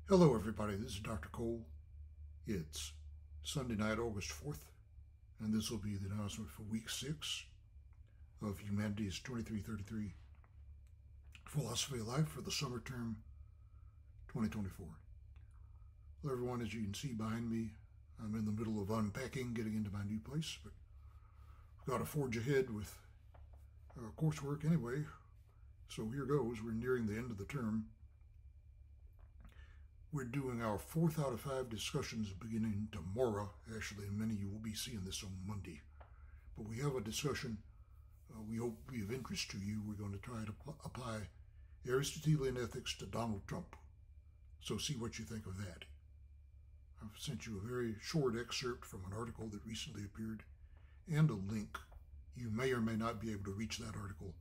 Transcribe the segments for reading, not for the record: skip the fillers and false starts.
Hello everybody, this is Dr. Cole. It's Sunday night, August 4th, and this will be the announcement for week 6 of Humanities 2333 Philosophy of Life for the summer term 2024. Well everyone, as you can see behind me, I'm in the middle of unpacking, getting into my new place, but I've got to forge ahead with coursework anyway, so here goes. We're nearing the end of the term. We're doing our 4th out of 5 discussions beginning tomorrow. Actually, many of you will be seeing this on Monday. But we have a discussion we hope will be of interest to you. We're going to try to apply Aristotelian ethics to Donald Trump. So see what you think of that. I've sent you a very short excerpt from an article that recently appeared and a link. You may or may not be able to reach that article,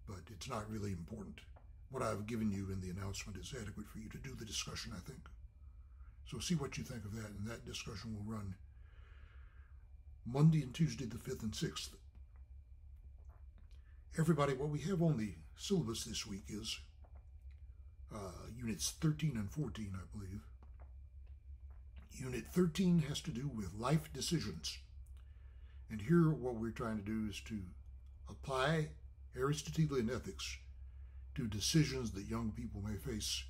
but it's not really important. What I've given you in the announcement is adequate for you to do the discussion, I think. So see what you think of that, and that discussion will run Monday and Tuesday the 5th and 6th. Everybody, what we have on the syllabus this week is Units 13 and 14, I believe. Unit 13 has to do with life decisions. And here what we're trying to do is to apply Aristotelian ethics to decisions that young people may face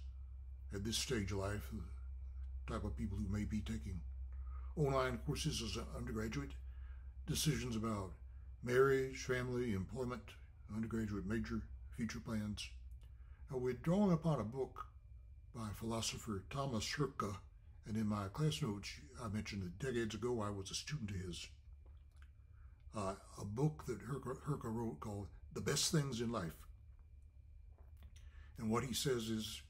at this stage of life, the type of people who may be taking online courses as an undergraduate, decisions about marriage, family, employment, undergraduate major, future plans. Now, we're drawing upon a book by philosopher Thomas Herke, and in my class notes I mentioned that decades ago I was a student of his. A book that Herke wrote called The Best Things in Life. And what he says is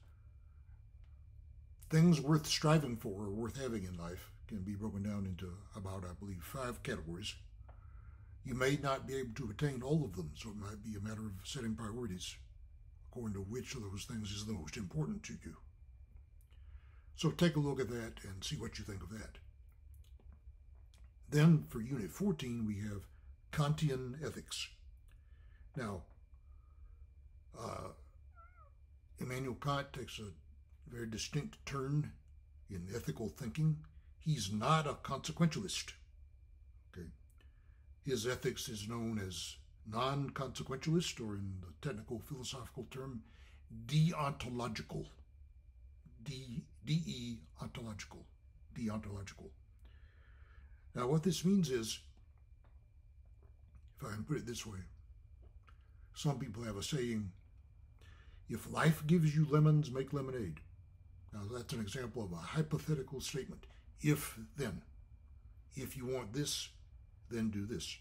things worth striving for or worth having in life can be broken down into about, I believe, 5 categories. You may not be able to attain all of them, so it might be a matter of setting priorities according to which of those things is the most important to you. So take a look at that and see what you think of that. Then for Unit 14, we have Kantian ethics. Now, Immanuel Kant takes a very distinct turn in ethical thinking. He's not a consequentialist. Okay. His ethics is known as non-consequentialist, or in the technical philosophical term, deontological. Deontological. Deontological. Now what this means is, if I can put it this way, some people have a saying, if life gives you lemons, make lemonade. Now that's an example of a hypothetical statement. If, then. If you want this, then do this.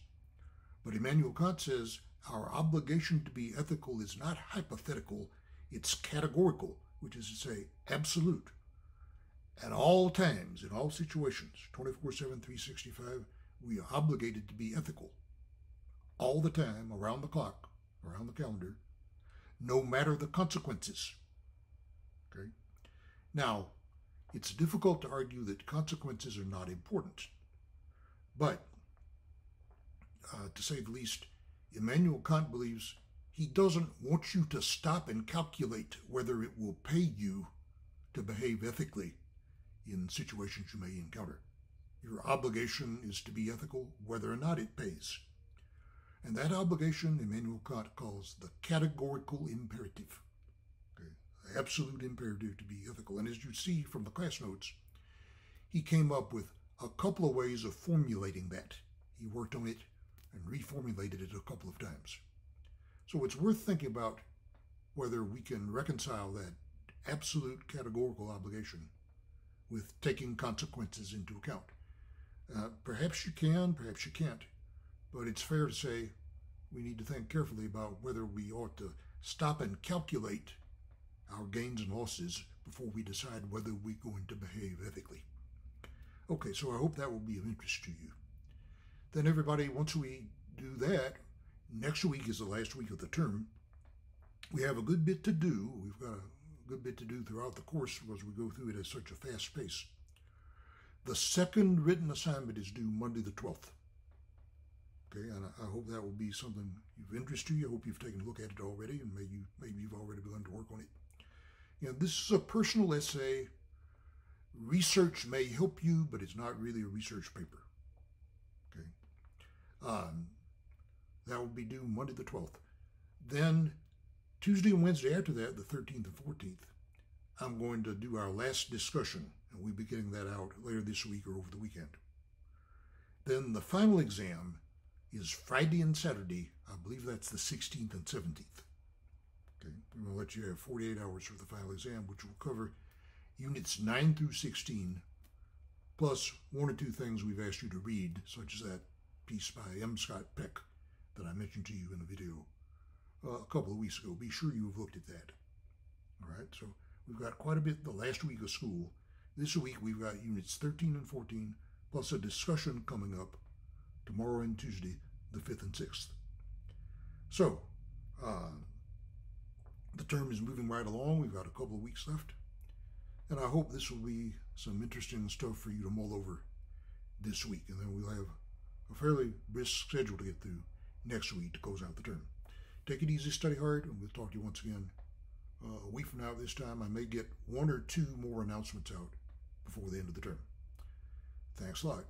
But Immanuel Kant says our obligation to be ethical is not hypothetical, it's categorical, which is to say absolute. At all times, in all situations, 24/7, 365, we are obligated to be ethical. All the time, around the clock, around the calendar, no matter the consequences. Okay? Now, it's difficult to argue that consequences are not important. But, to say the least, Immanuel Kant believes he doesn't want you to stop and calculate whether it will pay you to behave ethically in situations you may encounter. Your obligation is to be ethical whether or not it pays. And that obligation, Immanuel Kant calls the categorical imperative. Okay? The absolute imperative to be ethical. And as you see from the class notes, he came up with a couple of ways of formulating that. He worked on it and reformulated it a couple of times. So it's worth thinking about whether we can reconcile that absolute categorical obligation with taking consequences into account. Perhaps you can, perhaps you can't. But it's fair to say we need to think carefully about whether we ought to stop and calculate our gains and losses before we decide whether we're going to behave ethically. Okay, so I hope that will be of interest to you. Then everybody, once we do that, next week is the last week of the term. We have a good bit to do. We've got a good bit to do throughout the course because we go through it at such a fast pace. The second written assignment is due Monday the 12th. Okay, and I hope that will be something of interest to you. I hope you've taken a look at it already, and maybe you've already begun to work on it. You know, this is a personal essay research may help you, but it's not really a research paper. Okay. That will be due Monday the 12th. Then Tuesday and Wednesday after that, the 13th and 14th, I'm going to do our last discussion, and we'll be getting that out later this week or over the weekend. Then the final exam is Friday and Saturday. I believe that's the 16th and 17th. Okay, we're going to let you have 48 hours for the final exam, which will cover units 9 through 16, plus one or two things we've asked you to read, such as that piece by M. Scott Peck that I mentioned to you in a video a couple of weeks ago. Be sure you have looked at that. All right, so we've got quite a bit the last week of school. This week we've got units 13 and 14, plus a discussion coming up tomorrow and Tuesday, the 5th and 6th. So, the term is moving right along. We've got a couple of weeks left. And I hope this will be some interesting stuff for you to mull over this week. And then we'll have a fairly brisk schedule to get through next week to close out the term. Take it easy, study hard, and we'll talk to you once again a week from now this time. I may get one or two more announcements out before the end of the term. Thanks a lot.